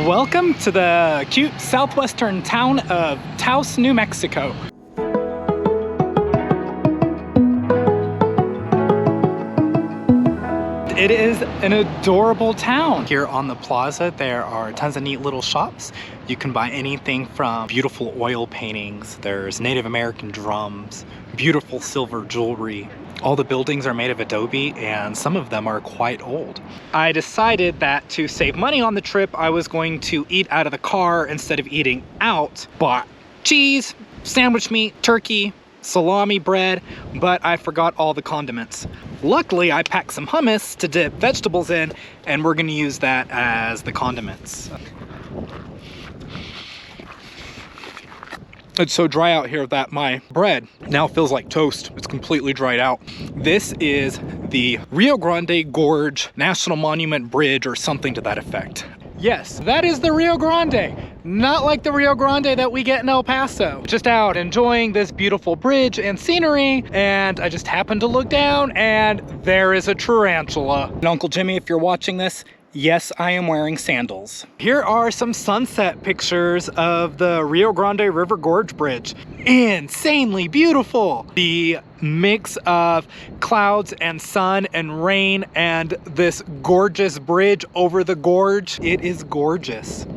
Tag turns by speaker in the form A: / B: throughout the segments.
A: Welcome to the cute southwestern town of Taos, New Mexico. It is an adorable town. Here on the plaza, there are tons of neat little shops. You can buy anything from beautiful oil paintings, there's Native American drums, beautiful silver jewelry. All the buildings are made of adobe and some of them are quite old. I decided that to save money on the trip, I was going to eat out of the car instead of eating out. Bought cheese, sandwich meat, turkey, salami bread, but I forgot all the condiments. Luckily, I packed some hummus to dip vegetables in, and we're gonna use that as the condiments. It's so dry out here that my bread now feels like toast. It's completely dried out. This is the Rio Grande Gorge National Monument Bridge or something to that effect. Yes, that is the Rio Grande. Not like the Rio Grande that we get in El Paso. Just out enjoying this beautiful bridge and scenery, and I just happened to look down and there is a tarantula. And Uncle Jimmy, if you're watching this, yes, I am wearing sandals. Here are some sunset pictures of the Rio Grande River Gorge Bridge. Insanely beautiful. The mix of clouds and sun and rain and this gorgeous bridge over the gorge. It is gorgeous.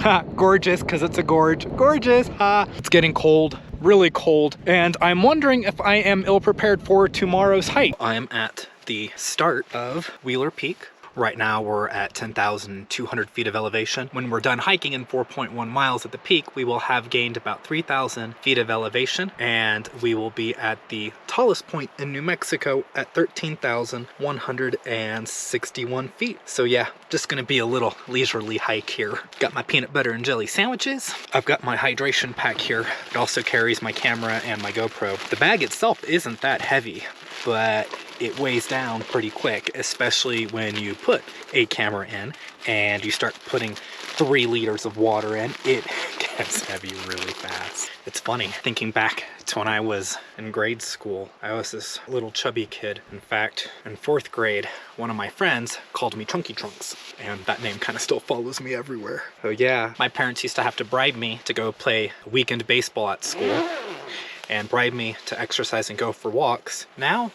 A: Ha, gorgeous because it's a gorge. Gorgeous, ha. It's getting cold, really cold, and I'm wondering if I am ill-prepared for tomorrow's hike. I am at the start of Wheeler Peak. Right now we're at 10,200 feet of elevation. When we're done hiking in 4.1 miles at the peak, we will have gained about 3,000 feet of elevation, and we will be at the tallest point in New Mexico at 13,161 feet. So yeah, just gonna be a little leisurely hike here. Got my peanut butter and jelly sandwiches. I've got my hydration pack here. It also carries my camera and my GoPro. The bag itself isn't that heavy, but it weighs down pretty quick, especially when you put a camera in and you start putting 3 liters of water in. It gets heavy really fast. It's funny thinking back to when I was in grade school. I was this little chubby kid. In fact, in 4th grade, one of my friends called me Chunky Trunks, and that name kind of still follows me everywhere. So yeah, my parents used to have to bribe me to go play weekend baseball at school and bribe me to exercise and go for walks. Now,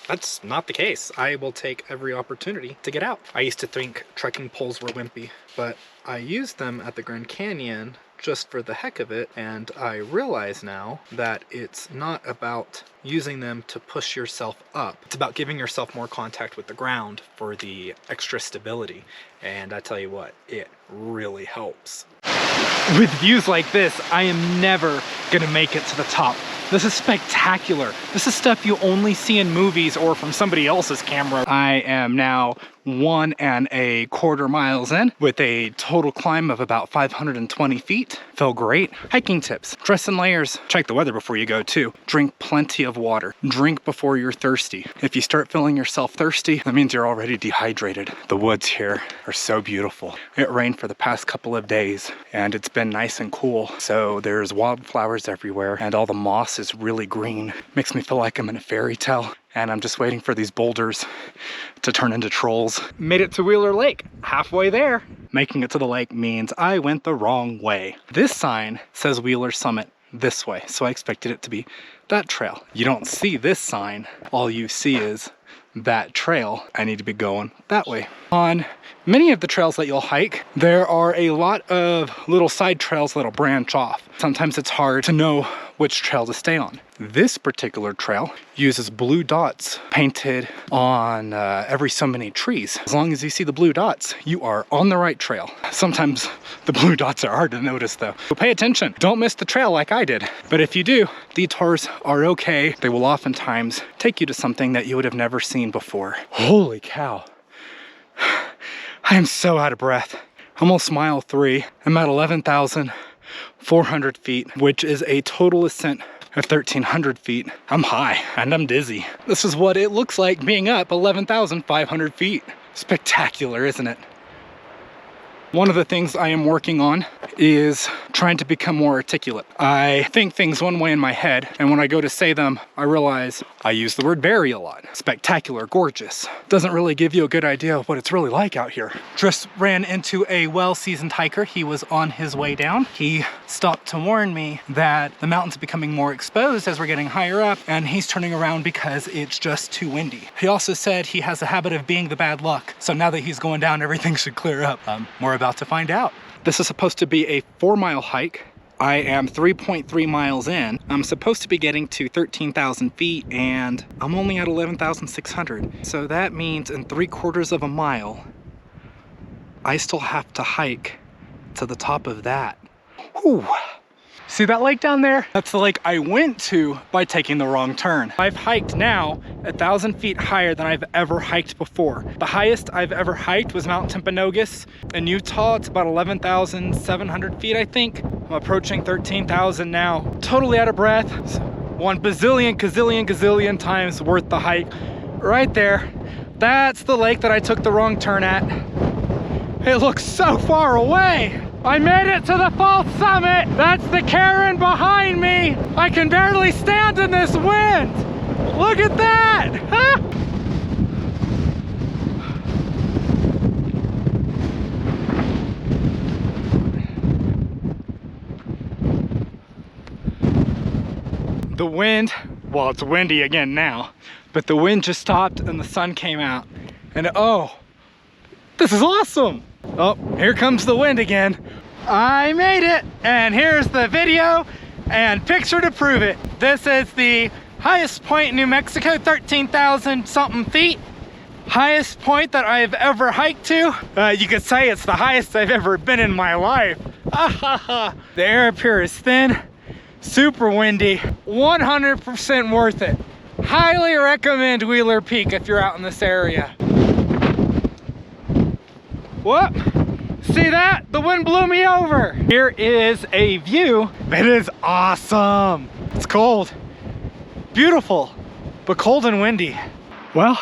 A: that's not the case. I will take every opportunity to get out. I used to think trekking poles were wimpy, but I used them at the Grand Canyon just for the heck of it, and I realize now that it's not about using them to push yourself up. It's about giving yourself more contact with the ground for the extra stability, and I tell you what, it really helps. With views like this, I am never gonna make it to the top. This is spectacular. This is stuff you only see in movies or from somebody else's camera. I am now 1¼ miles in with a total climb of about 520 feet. Felt great. Hiking tips: dress in layers. Check the weather before you go too. Drink plenty of water. Drink before you're thirsty. If you start feeling yourself thirsty, that means you're already dehydrated. The woods here are so beautiful. It rained for the past couple of days and it's been nice and cool. So there's wildflowers everywhere and all the moss is really green. Makes me feel like I'm in a fairy tale. And I'm just waiting for these boulders to turn into trolls. Made it to Wheeler Lake, halfway there. Making it to the lake means I went the wrong way. This sign says Wheeler Summit this way, so I expected it to be that trail. You don't see this sign, all you see is that trail. I need to be going that way. On many of the trails that you'll hike, there are a lot of little side trails that'll branch off. Sometimes it's hard to know which trail to stay on. This particular trail uses blue dots painted on every so many trees. As long as you see the blue dots, you are on the right trail. Sometimes the blue dots are hard to notice though. So pay attention. Don't miss the trail like I did. But if you do, detours are okay. They will oftentimes take you to something that you would have never seen before. Holy cow. I am so out of breath. Almost mile 3. I'm at 11,400 feet, which is a total ascent of 1,300 feet. I'm high and I'm dizzy. This is what it looks like being up 11,500 feet. Spectacular, isn't it? One of the things I am working on is trying to become more articulate. I think things one way in my head, and when I go to say them, I realize I use the word very a lot. Spectacular, gorgeous. Doesn't really give you a good idea of what it's really like out here. Just ran into a well-seasoned hiker. He was on his way down. He stopped to warn me that the mountains are becoming more exposed as we're getting higher up, and he's turning around because it's just too windy. He also said he has a habit of being the bad luck. So now that he's going down, everything should clear up. We're about to find out. This is supposed to be a 4-mile hike. I am 3.3 miles in. I'm supposed to be getting to 13,000 feet and I'm only at 11,600. So that means in 3/4 of a mile, I still have to hike to the top of that. Whew. See that lake down there? That's the lake I went to by taking the wrong turn. I've hiked now 1,000 feet higher than I've ever hiked before. The highest I've ever hiked was Mount Timpanogos in Utah. It's about 11,700 feet, I think. I'm approaching 13,000 now. Totally out of breath. 1 bazillion, gazillion times worth the hike. Right there. That's the lake that I took the wrong turn at. It looks so far away. I made it to the false summit. That's the cairn behind me. I can barely stand in this wind. Look at that. Huh? The wind, well, it's windy again now, but the wind just stopped and the sun came out. And oh, this is awesome. Oh, here comes the wind again. I made it, and here's the video and picture to prove it. This is the highest point in New Mexico, 13,000 something feet. Highest point that I've ever hiked to. You could say it's the highest I've ever been in my life. The air up here is thin, super windy, 100% worth it. Highly recommend Wheeler Peak if you're out in this area. Whoop! See that? The wind blew me over. Here is a view. It is awesome. It's cold, beautiful, but cold and windy. Well,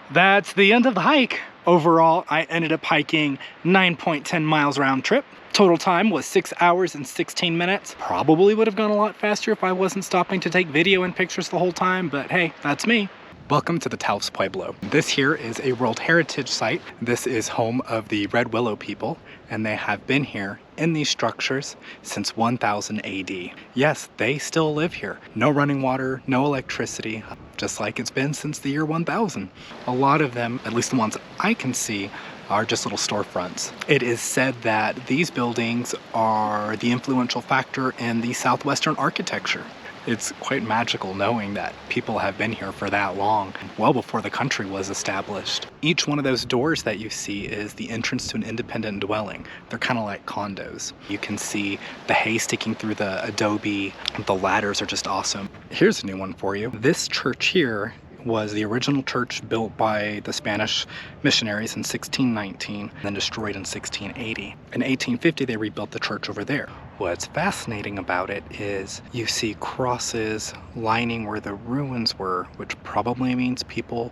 A: that's the end of the hike. Overall, I ended up hiking 9.10 miles round trip. Total time was 6 hours and 16 minutes. Probably would have gone a lot faster if I wasn't stopping to take video and pictures the whole time, but hey, that's me. Welcome to the Taos Pueblo. This here is a World Heritage Site. This is home of the Red Willow people, and they have been here in these structures since 1000 AD. Yes, they still live here. No running water, no electricity, just like it's been since the year 1000. A lot of them, at least the ones I can see, are just little storefronts. It is said that these buildings are the influential factor in the Southwestern architecture. It's quite magical knowing that people have been here for that long, well before the country was established. Each one of those doors that you see is the entrance to an independent dwelling. They're kind of like condos. You can see the hay sticking through the adobe. The ladders are just awesome. Here's a new one for you. This church here was the original church built by the Spanish missionaries in 1619, then destroyed in 1680. In 1850, they rebuilt the church over there. What's fascinating about it is you see crosses lining where the ruins were, which probably means people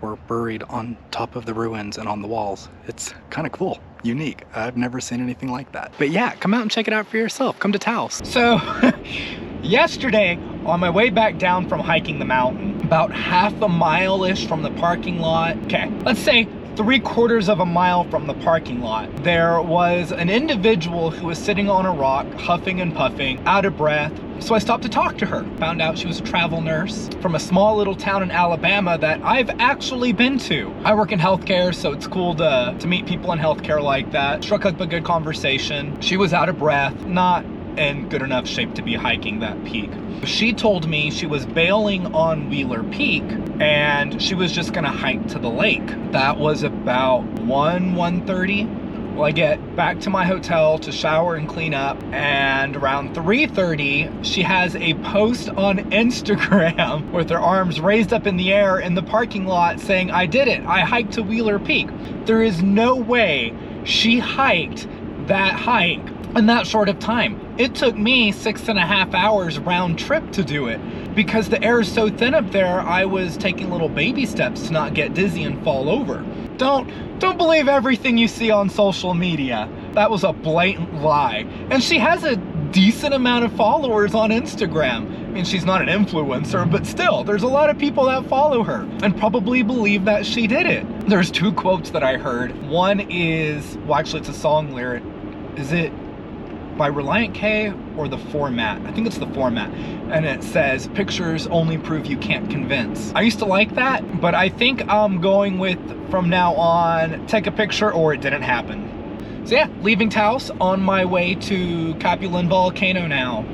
A: were buried on top of the ruins and on the walls. It's kind of cool, unique. I've never seen anything like that. But yeah, come out and check it out for yourself. Come to Taos. So yesterday, on my way back down from hiking the mountain, about half a mile-ish from the parking lot, okay, let's say 3/4 of a mile from the parking lot, there was an individual who was sitting on a rock, huffing and puffing, out of breath. So I stopped to talk to her. Found out she was a travel nurse from a small little town in Alabama that I've actually been to. I work in healthcare, so it's cool to meet people in healthcare like that. Struck up a good conversation. She was out of breath, not in good enough shape to be hiking that peak. She told me she was bailing on Wheeler Peak and she was just gonna hike to the lake. That was about 1:30. Well, I get back to my hotel to shower and clean up, and around 3:30, she has a post on Instagram with her arms raised up in the air in the parking lot saying, "I did it, I hiked to Wheeler Peak." There is no way she hiked that hike in that short of time. It took me 6.5 hours round trip to do it. Because the air is so thin up there, I was taking little baby steps to not get dizzy and fall over. Don't believe everything you see on social media. That was a blatant lie. And she has a decent amount of followers on Instagram. mean, she's not an influencer, but still, there's a lot of people that follow her and probably believe that she did it. There's two quotes that I heard. One is, well, actually it's a song lyric. Is it by Reliant K or The Format? I think it's The Format. And it says, pictures only prove you can't convince. I used to like that, but I think I'm going with, from now on, take a picture or it didn't happen. So yeah, leaving Taos on my way to Capulan Volcano now.